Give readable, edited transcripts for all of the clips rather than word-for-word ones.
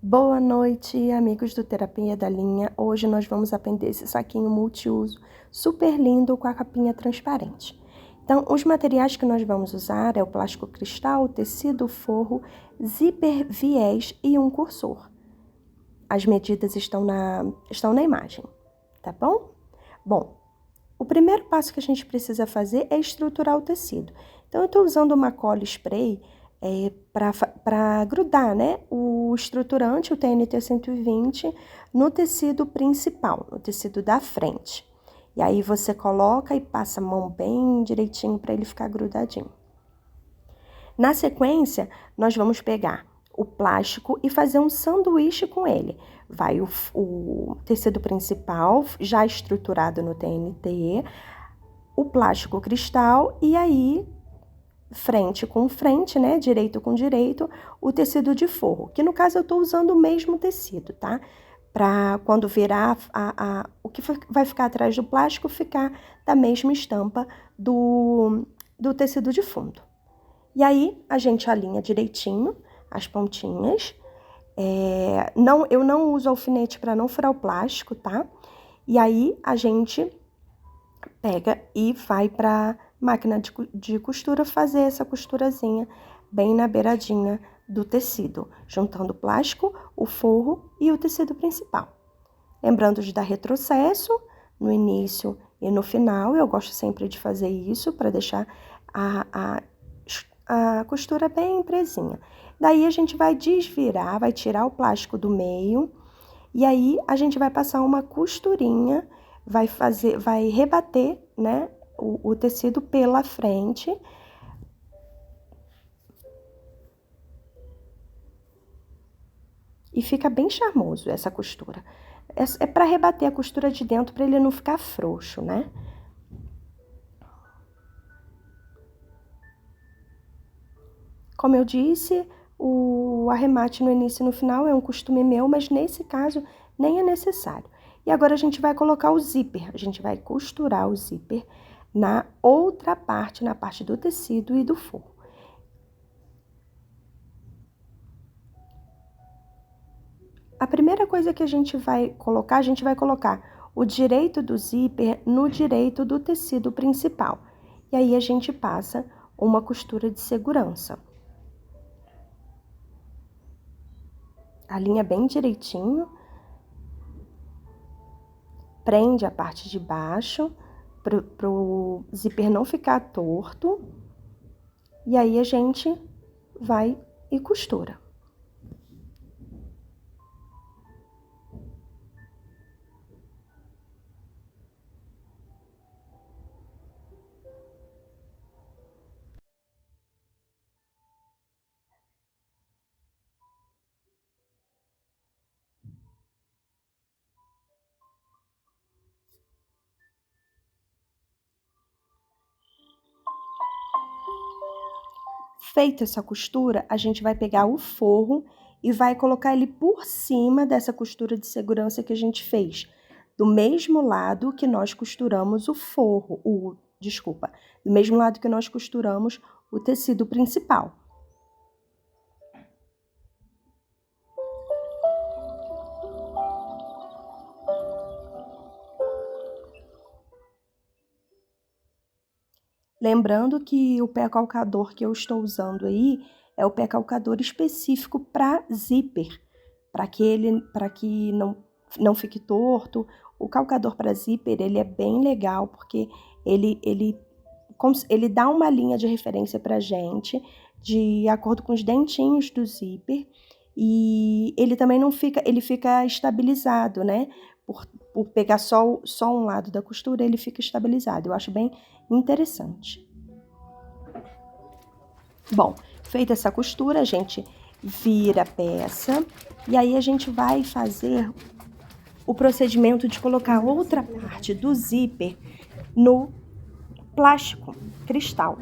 Boa noite, amigos do Terapia da Linha. Hoje nós vamos aprender esse saquinho multiuso super lindo com a capinha transparente. Então, os materiais que nós vamos usar é o plástico cristal, tecido, forro, zíper, viés e um cursor. As medidas estão na imagem, tá bom? Bom, o primeiro passo que a gente precisa fazer é estruturar o tecido. Então, eu estou usando uma cola spray para grudar, né, o estruturante, o TNT 120, no tecido principal, no tecido da frente. E aí você coloca e passa a mão bem direitinho para ele ficar grudadinho. Na sequência, nós vamos pegar o plástico e fazer um sanduíche com ele. Vai o tecido principal, já estruturado no TNT, o plástico cristal e aí frente com frente, né, direito com direito, o tecido de forro, que no caso eu estou usando o mesmo tecido, tá? Para quando virar o que vai ficar atrás do plástico ficar da mesma estampa do tecido de fundo. E aí a gente alinha direitinho as pontinhas. Eu não uso alfinete para não furar o plástico, tá? E aí a gente pega e vai para máquina de costura fazer essa costurazinha bem na beiradinha do tecido, juntando o plástico, o forro e o tecido principal. Lembrando de dar retrocesso no início e no final, eu gosto sempre de fazer isso para deixar a costura bem presinha. Daí a gente vai desvirar, vai tirar o plástico do meio e aí a gente vai passar uma costurinha, vai rebater, né, o tecido pela frente. E fica bem charmoso essa costura. É para rebater a costura de dentro, para ele não ficar frouxo, né? Como eu disse, o arremate no início e no final é um costume meu, mas nesse caso nem é necessário. E agora a gente vai colocar o zíper, a gente vai costurar o zíper na outra parte, na parte do tecido e do forro. A primeira coisa que a gente vai colocar o direito do zíper no direito do tecido principal. E aí a gente passa uma costura de segurança. Alinha bem direitinho. Prende a parte de baixo para o zíper não ficar torto. E aí a gente vai e costura. Feita essa costura, a gente vai pegar o forro e vai colocar ele por cima dessa costura de segurança que a gente fez, do mesmo lado que nós costuramos o forro, do mesmo lado que nós costuramos o tecido principal. Lembrando que o pé calcador que eu estou usando aí é o pé calcador específico para zíper, para que não fique torto. O calcador para zíper, ele é bem legal, porque ele dá uma linha de referência para a gente, de acordo com os dentinhos do zíper, e ele também não fica, ele fica estabilizado, né? Por pegar só um lado da costura, ele fica estabilizado. Eu acho bem interessante. Bom, feita essa costura, a gente vira a peça e aí a gente vai fazer o procedimento de colocar outra parte do zíper no plástico cristal.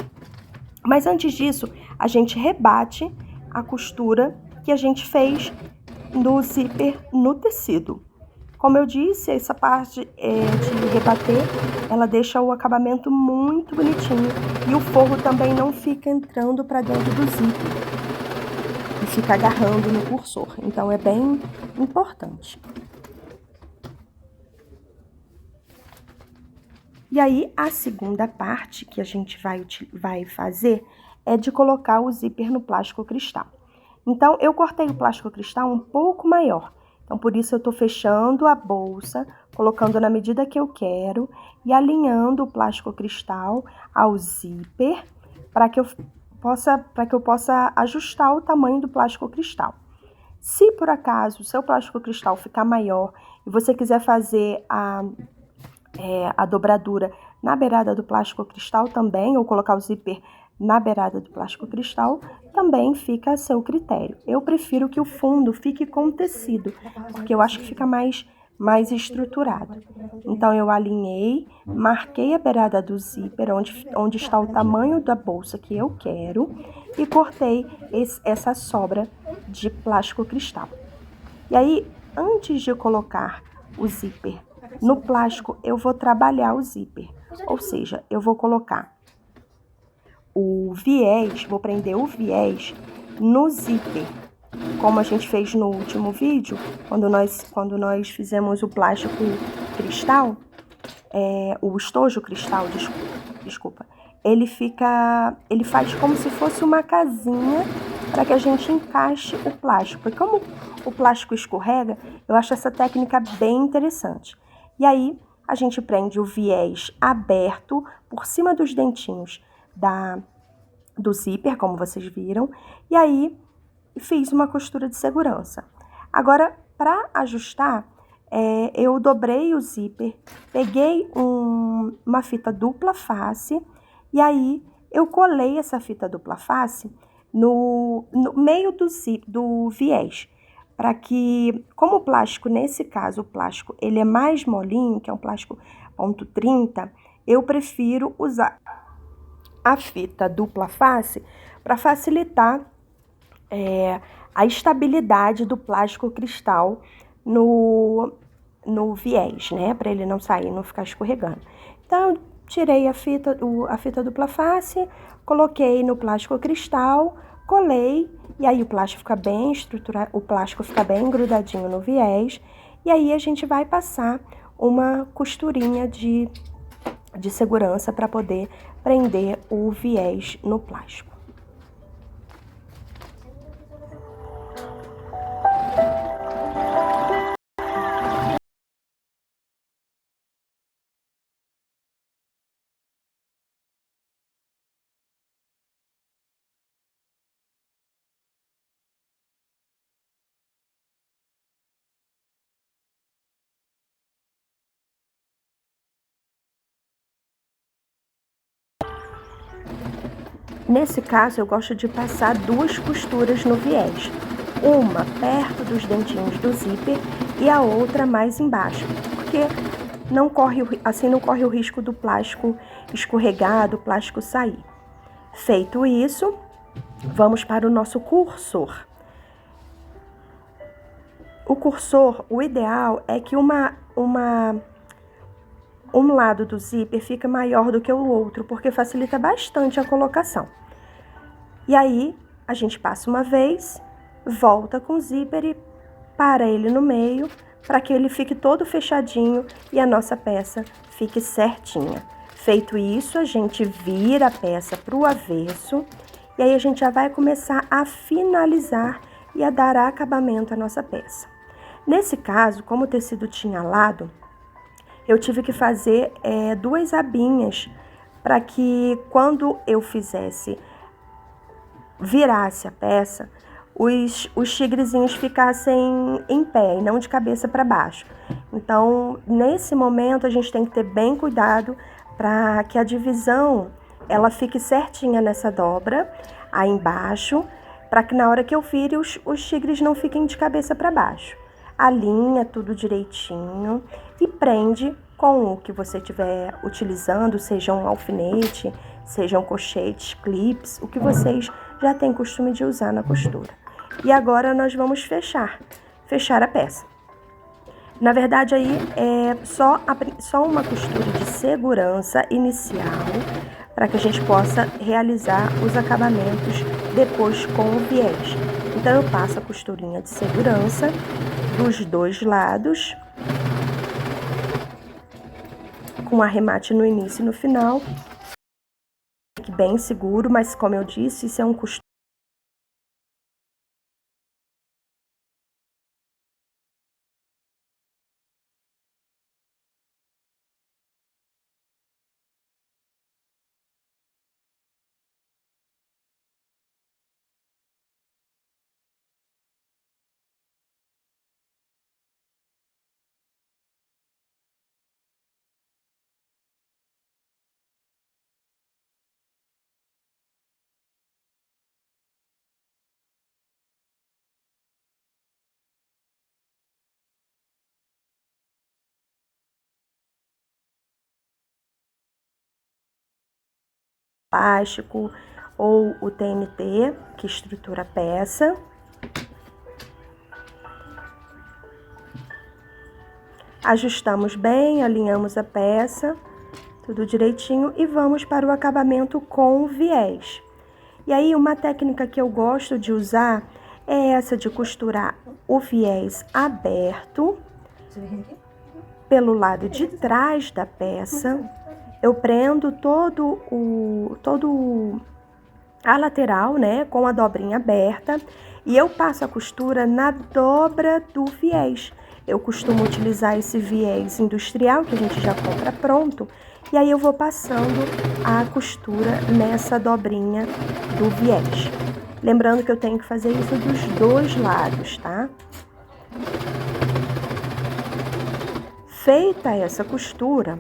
Mas antes disso, a gente rebate a costura que a gente fez do zíper no tecido. Como eu disse, essa parte de rebater, ela deixa o acabamento muito bonitinho. E o forro também não fica entrando para dentro do zíper. E fica agarrando no cursor. Então, é bem importante. E aí, a segunda parte que a gente vai fazer é de colocar o zíper no plástico cristal. Então, eu cortei o plástico cristal um pouco maior. Então, por isso eu tô fechando a bolsa, colocando na medida que eu quero e alinhando o plástico cristal ao zíper para que eu possa ajustar o tamanho do plástico cristal. Se por acaso o seu plástico cristal ficar maior e você quiser fazer a dobradura na beirada do plástico cristal também, ou colocar o zíper na beirada do plástico cristal, também fica a seu critério. Eu prefiro que o fundo fique com tecido, porque eu acho que fica mais estruturado. Então, eu alinhei, marquei a beirada do zíper, onde está o tamanho da bolsa que eu quero, e cortei essa sobra de plástico cristal. E aí, antes de colocar o zíper no plástico, eu vou trabalhar o zíper, ou seja, eu vou colocar o viés, vou prender o viés no zíper, como a gente fez no último vídeo, quando nós fizemos o plástico cristal, o estojo cristal, desculpa, ele faz como se fosse uma casinha para que a gente encaixe o plástico. E como o plástico escorrega, eu acho essa técnica bem interessante. E aí, a gente prende o viés aberto por cima dos dentinhos do zíper, como vocês viram, e aí fiz uma costura de segurança. Agora, para ajustar, eu dobrei o zíper, peguei uma fita dupla face, e aí eu colei essa fita dupla face no meio do viés, para que, como o plástico, nesse caso, o plástico, ele é mais molinho, que é um plástico ponto 30, eu prefiro usar a fita dupla face para facilitar a estabilidade do plástico cristal no viés, né? Para ele não sair, não ficar escorregando. Então, eu tirei a fita dupla face, coloquei no plástico cristal, colei, e aí o plástico fica bem estruturado, o plástico fica bem grudadinho no viés, e aí a gente vai passar uma costurinha de segurança para poder prender o viés no plástico. Nesse caso, eu gosto de passar 2 costuras no viés. Uma perto dos dentinhos do zíper e a outra mais embaixo, porque não corre o risco do plástico escorregar, do plástico sair. Feito isso, vamos para o nosso cursor. O cursor, o ideal é que um lado do zíper fica maior do que o outro, porque facilita bastante a colocação. E aí, a gente passa uma vez, volta com o zíper e para ele no meio, para que ele fique todo fechadinho e a nossa peça fique certinha. Feito isso, a gente vira a peça para o avesso e aí a gente já vai começar a finalizar e a dar acabamento à nossa peça. Nesse caso, como o tecido tinha lado, eu tive que fazer 2 abinhas para que quando eu virasse a peça, os tigrezinhos ficassem em pé e não de cabeça para baixo. Então, nesse momento, a gente tem que ter bem cuidado para que a divisão ela fique certinha nessa dobra aí embaixo, para que na hora que eu vire os tigres não fiquem de cabeça para baixo. Alinha tudo direitinho e prende com o que você estiver utilizando, seja um alfinete, sejam colchetes, clips, o que vocês já têm costume de usar na costura. E agora nós vamos fechar a peça. Na verdade, aí é só uma costura de segurança inicial para que a gente possa realizar os acabamentos depois com o viés. Então, eu passo a costurinha de segurança dos dois lados, com arremate no início e no final. Fique bem seguro, mas como eu disse, isso é um costume plástico ou o TNT, que estrutura a peça. Ajustamos bem, alinhamos a peça, tudo direitinho, e vamos para o acabamento com viés. E aí, uma técnica que eu gosto de usar é essa de costurar o viés aberto pelo lado de trás da peça. Eu prendo a lateral, né, com a dobrinha aberta, e eu passo a costura na dobra do viés. Eu costumo utilizar esse viés industrial, que a gente já compra pronto, e aí eu vou passando a costura nessa dobrinha do viés. Lembrando que eu tenho que fazer isso dos dois lados, tá? Feita essa costura,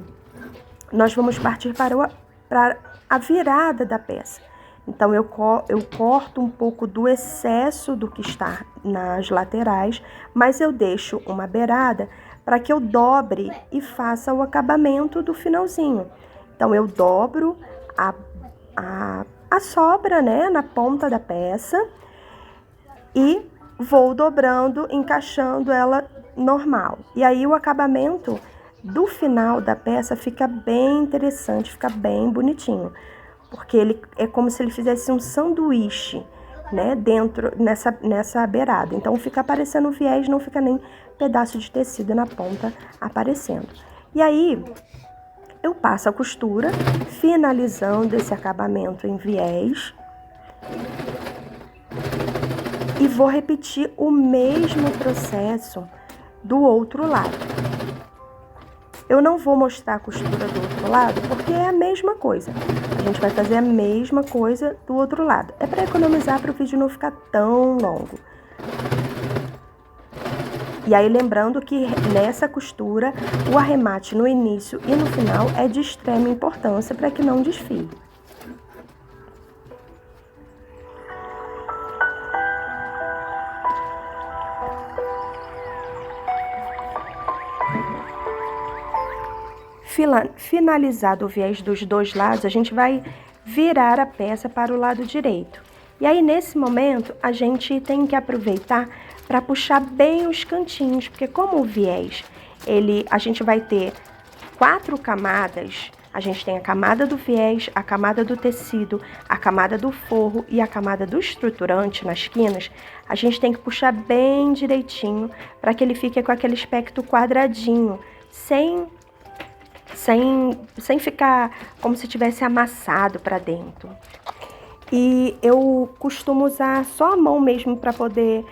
nós vamos partir para a virada da peça. Então, eu corto um pouco do excesso do que está nas laterais, mas eu deixo uma beirada para que eu dobre e faça o acabamento do finalzinho. Então, eu dobro a sobra, né, na ponta da peça e vou dobrando, encaixando ela normal. E aí, o acabamento do final da peça fica bem interessante, fica bem bonitinho. Porque ele é como se ele fizesse um sanduíche, né, dentro, nessa beirada. Então, fica aparecendo viés, não fica nem pedaço de tecido na ponta aparecendo. E aí, eu passo a costura, finalizando esse acabamento em viés. E vou repetir o mesmo processo do outro lado. Eu não vou mostrar a costura do outro lado, porque é a mesma coisa. A gente vai fazer a mesma coisa do outro lado. É para economizar, para o vídeo não ficar tão longo. E aí, lembrando que nessa costura, o arremate no início e no final é de extrema importância para que não desfie. Finalizado o viés dos dois lados, a gente vai virar a peça para o lado direito. E aí, nesse momento, a gente tem que aproveitar para puxar bem os cantinhos, porque como o viés, a gente vai ter 4 camadas, a gente tem a camada do viés, a camada do tecido, a camada do forro e a camada do estruturante nas quinas, a gente tem que puxar bem direitinho para que ele fique com aquele aspecto quadradinho, sem ficar como se tivesse amassado para dentro. E eu costumo usar só a mão mesmo para poder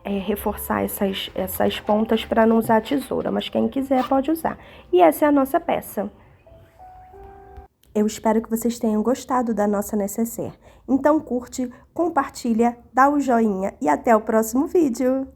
reforçar essas pontas, para não usar a tesoura, mas quem quiser pode usar. E essa é a nossa peça. Eu espero que vocês tenham gostado da nossa nécessaire. Então curte, compartilha, dá o joinha e até o próximo vídeo!